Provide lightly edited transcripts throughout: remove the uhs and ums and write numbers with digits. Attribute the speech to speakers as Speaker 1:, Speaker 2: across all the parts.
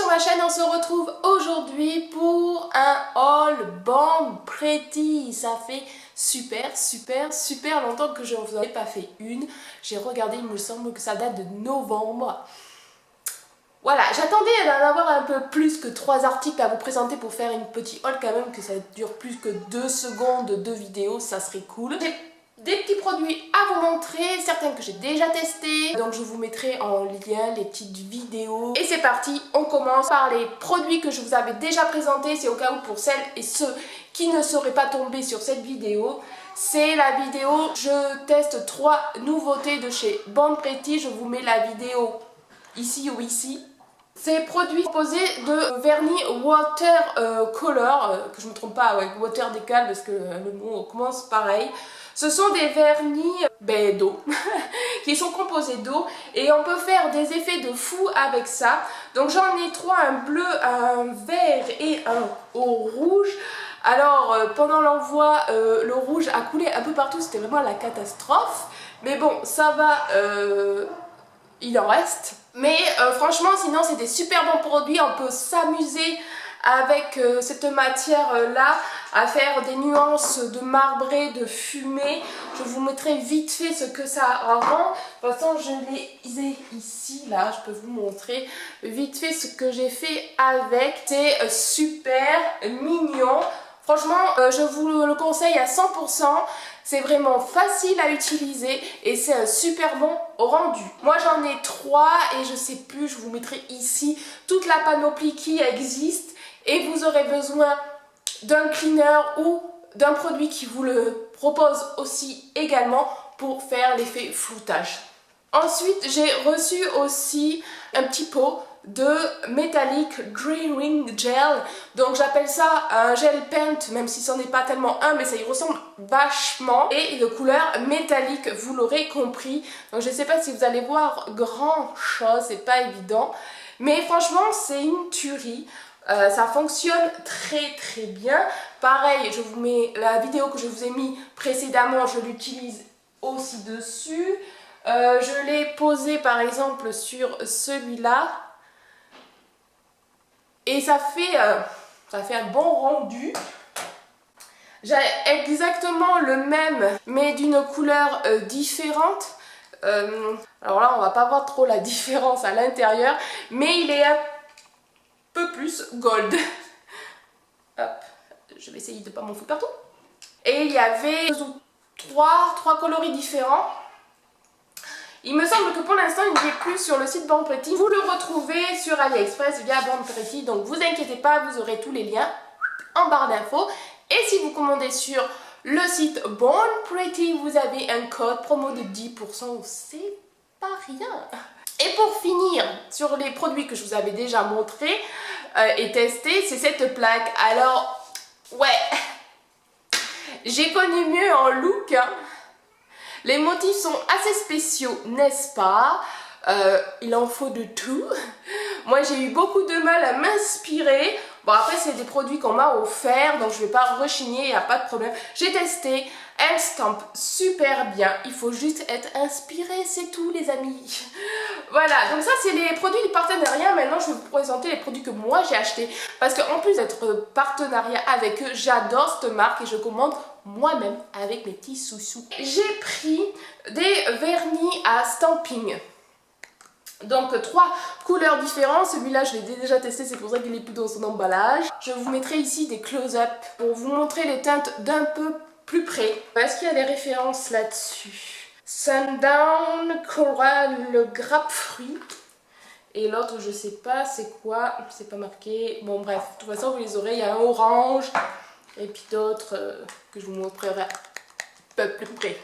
Speaker 1: ma chaîne, on se retrouve aujourd'hui pour un haul Born Pretty. Ça fait super longtemps que je ne vous en ai pas fait une. J'ai regardé, il me semble que ça date de novembre. Voilà, j'attendais d'en avoir un peu plus que 3 articles à vous présenter pour faire une petite haul quand même, que ça dure plus que 2 secondes de vidéo, ça serait cool. J'ai des petits produits à vous montrer, certains que j'ai déjà testés, donc je vous mettrai en lien les petites vidéos. Et c'est parti, on commence par les produits que je vous avais déjà présentés, c'est au cas où pour celles et ceux qui ne seraient pas tombés sur cette vidéo. C'est la vidéo, je teste 3 nouveautés de chez Born Pretty, je vous mets la vidéo ici ou ici. Ces produits composés de vernis watercolor, que je ne me trompe pas avec water décal parce que le mot commence pareil. Ce sont des vernis d'eau qui sont composés d'eau et on peut faire des effets de fou avec ça. Donc j'en ai 3, un bleu, un vert et un au rouge. Alors pendant l'envoi, le rouge a coulé un peu partout, c'était vraiment la catastrophe. Mais bon, ça va, il en reste. Mais franchement, sinon c'est des super bons produits, on peut s'amuser avec cette matière là à faire des nuances de marbré, de fumée. Je vous mettrai vite fait ce que ça rend. De toute façon je les ai ici, là je peux vous montrer vite fait ce que j'ai fait avec. C'est super mignon. Franchement, je vous le conseille à 100%. C'est vraiment facile à utiliser et c'est un super bon rendu. Moi j'en ai 3 et je sais plus, je vous mettrai ici toute la panoplie qui existe. Et vous aurez besoin d'un cleaner ou d'un produit qui vous le propose aussi également pour faire l'effet floutage. Ensuite, j'ai reçu aussi un petit pot de Metallic Drying Gel. Donc j'appelle ça un gel paint, même si ce n'est pas tellement un, mais ça y ressemble vachement. Et de couleur métallique, vous l'aurez compris. Donc je ne sais pas si vous allez voir grand chose, c'est pas évident. Mais franchement, c'est une tuerie. Ça fonctionne très bien. Pareil, je vous mets la vidéo que je vous ai mis précédemment, je l'utilise aussi dessus. Je l'ai posé par exemple sur celui-là. Et ça fait un bon rendu. J'ai exactement le même, mais d'une couleur différente. Alors là, on va pas voir trop la différence à l'intérieur, mais il est un peu plus gold. Hop, je vais essayer de ne pas m'en foutre partout. Et il y avait 2 ou 3 coloris différents. Il me semble que pour l'instant il n'est plus sur le site Born Pretty. Vous le retrouvez sur AliExpress via Born Pretty, donc vous inquiétez pas, vous aurez tous les liens en barre d'infos. Et si vous commandez sur le site Born Pretty, vous avez un code promo de 10%, c'est pas rien. Et pour finir, sur les produits que je vous avais déjà montrés et testés, c'est cette plaque. Alors, ouais, j'ai connu mieux en look, hein. Les motifs sont assez spéciaux, n'est-ce pas? Il en faut de tout. Moi, j'ai eu beaucoup de mal à m'inspirer. Bon, après, c'est des produits qu'on m'a offerts, donc je ne vais pas rechigner, il n'y a pas de problème. J'ai testé, elle stampe super bien. Il faut juste être inspiré, c'est tout, les amis. Voilà, donc ça, c'est les produits du partenariat. Maintenant, je vais vous présenter les produits que moi, j'ai achetés. Parce qu'en plus d'être partenariat avec eux, j'adore cette marque et je commande moi-même avec mes petits sous-sous. J'ai pris des vernis à stamping. Donc 3 couleurs différentes, celui-là je l'ai déjà testé, c'est pour ça qu'il est plus dans son emballage. Je vous mettrai ici des close-up pour vous montrer les teintes d'un peu plus près. Est-ce qu'il y a des références là-dessus? Sundown, Coral, Grapefruit. Et l'autre je sais pas c'est quoi, c'est pas marqué. Bon bref, de toute façon vous les aurez, il y a un orange et puis d'autres que je vous montrerai un peu plus près.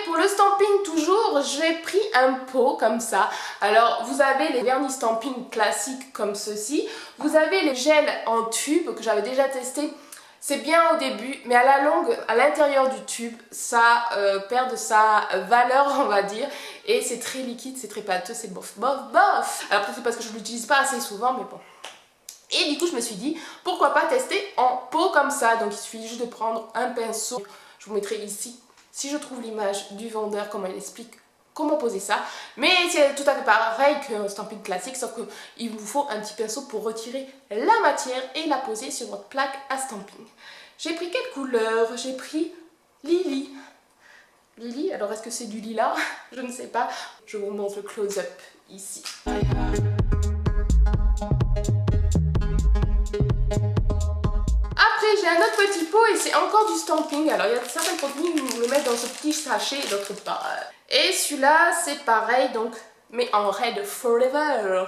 Speaker 1: Pour le stamping toujours, j'ai pris un pot comme ça. Alors vous avez les vernis stamping classiques comme ceci. Vous avez les gels en tube que j'avais déjà testé. C'est bien au début, mais à la longue, à l'intérieur du tube, ça perd de sa valeur, on va dire. Et c'est très liquide, c'est très pâteux, c'est bof, bof, bof. Alors peut-être parce que je ne l'utilise pas assez souvent, mais bon. Et du coup, je me suis dit, pourquoi pas tester en pot comme ça. Donc il suffit juste de prendre un pinceau. Je vous mettrai ici, si je trouve l'image du vendeur, comment il explique comment poser ça. Mais c'est tout à fait pareil qu'un stamping classique, sauf qu'il vous faut un petit pinceau pour retirer la matière et la poser sur votre plaque à stamping. J'ai pris quelle couleur? J'ai pris Lily. Lily, alors est-ce que c'est du lilas? Je ne sais pas. Je vous montre le close-up ici. Après, j'ai un autre petit pot et c'est encore du stamping. Alors, il y a certains produits où vous le mettent dans ce petit sachet et d'autres pas. Et celui-là, c'est pareil, donc, mais en Red Forever.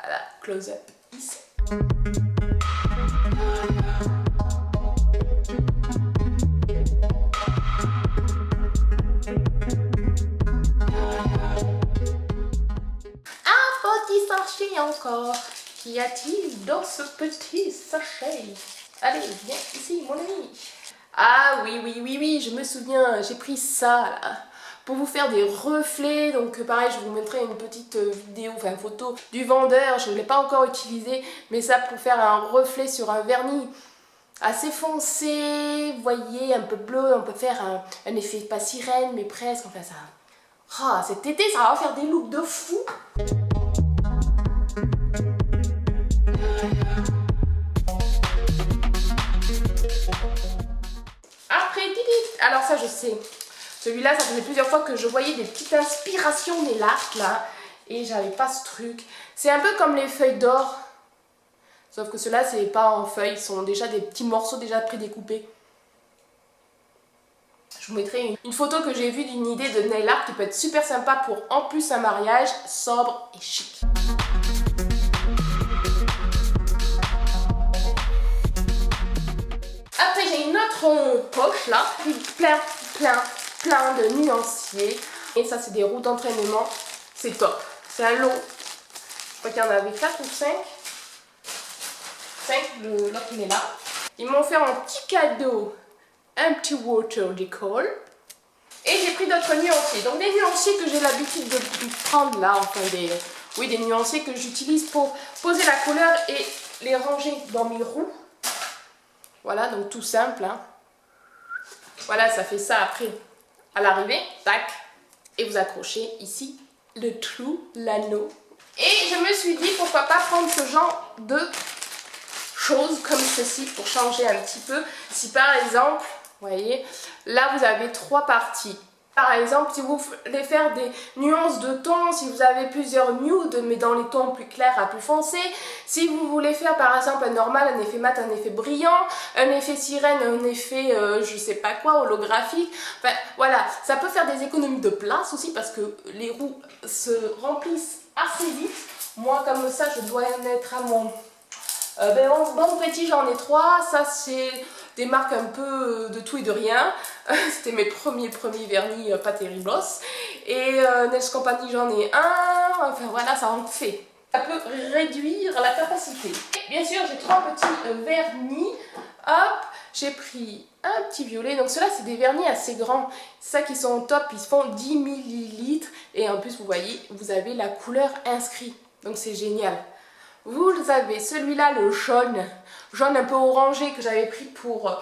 Speaker 1: Voilà, close-up ici. Un petit sachet encore. Qu'y a-t-il dans ce petit sachet? Allez, viens ici, mon ami. Ah oui, je me souviens, j'ai pris ça là, pour vous faire des reflets. Donc pareil, je vous mettrai une petite vidéo, enfin photo du vendeur. Je ne l'ai pas encore utilisé, mais ça pour faire un reflet sur un vernis assez foncé. Vous voyez, un peu bleu, on peut faire un effet pas sirène, mais presque. Enfin ça... Ah, cet été, ça va faire des looks de fou. Alors ça je sais, celui-là ça faisait plusieurs fois que je voyais des petites inspirations nail art là et j'avais pas ce truc. C'est un peu comme les feuilles d'or, sauf que ceux-là c'est pas en feuilles, ils sont déjà des petits morceaux déjà prédécoupés. Je vous mettrai une photo que j'ai vue d'une idée de nail art qui peut être super sympa pour en plus un mariage sobre et chic. Après j'ai une autre poche là, plein de nuanciers. Et ça c'est des roues d'entraînement, c'est top. C'est un lot, je crois qu'il y en avait 4 ou 5. 5, l'autre il est là. Ils m'ont fait un petit cadeau, un petit water decol. Et j'ai pris d'autres nuanciers. Donc des nuanciers que j'ai l'habitude de prendre là, enfin des nuanciers que j'utilise pour poser la couleur et les ranger dans mes roues. Voilà, donc tout simple, hein. Voilà, ça fait ça après à l'arrivée, tac, et vous accrochez ici le trou, l'anneau. Et je me suis dit pourquoi pas prendre ce genre de choses comme ceci pour changer un petit peu. Si par exemple, vous voyez, là vous avez 3 parties. Par exemple, si vous voulez faire des nuances de tons, si vous avez plusieurs nudes, mais dans les tons plus clairs à plus foncés, si vous voulez faire par exemple un normal, un effet mat, un effet brillant, un effet sirène, un effet je sais pas quoi, holographique, enfin voilà, ça peut faire des économies de place aussi parce que les roues se remplissent assez vite. Moi comme ça, je dois en être à mon... bon petit, j'en ai 3, ça c'est des marques un peu de tout et de rien. C'était mes premiers vernis pas terriblos. Et Nails Company j'en ai un, enfin voilà, ça en fait. Ça peut réduire la capacité. Et bien sûr j'ai 3 petits vernis, hop, j'ai pris un petit violet, donc ceux-là c'est des vernis assez grands, c'est ça qui sont au top, ils font 10 ml et en plus vous voyez, vous avez la couleur inscrite, donc c'est génial. Vous avez celui-là, le jaune un peu orangé que j'avais pris pour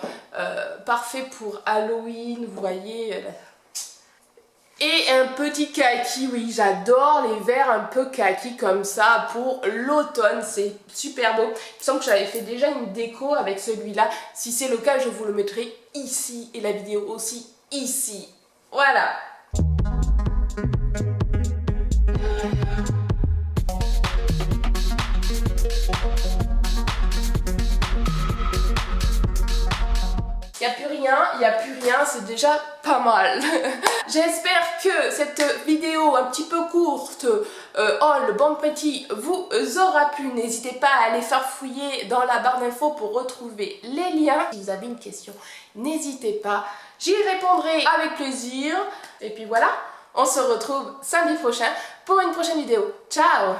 Speaker 1: parfait pour Halloween, vous voyez. Et un petit kaki, oui, j'adore les verts un peu kaki comme ça pour l'automne, c'est super beau. Il me semble que j'avais fait déjà une déco avec celui-là. Si c'est le cas, je vous le mettrai ici et la vidéo aussi ici. Voilà. Il n'y a plus rien, c'est déjà pas mal. J'espère que cette vidéo un petit peu courte, haul Bon Petit, vous aura plu. N'hésitez pas à aller farfouiller dans la barre d'infos pour retrouver les liens. Si vous avez une question, n'hésitez pas, j'y répondrai avec plaisir. Et puis voilà, on se retrouve samedi prochain pour une prochaine vidéo. Ciao!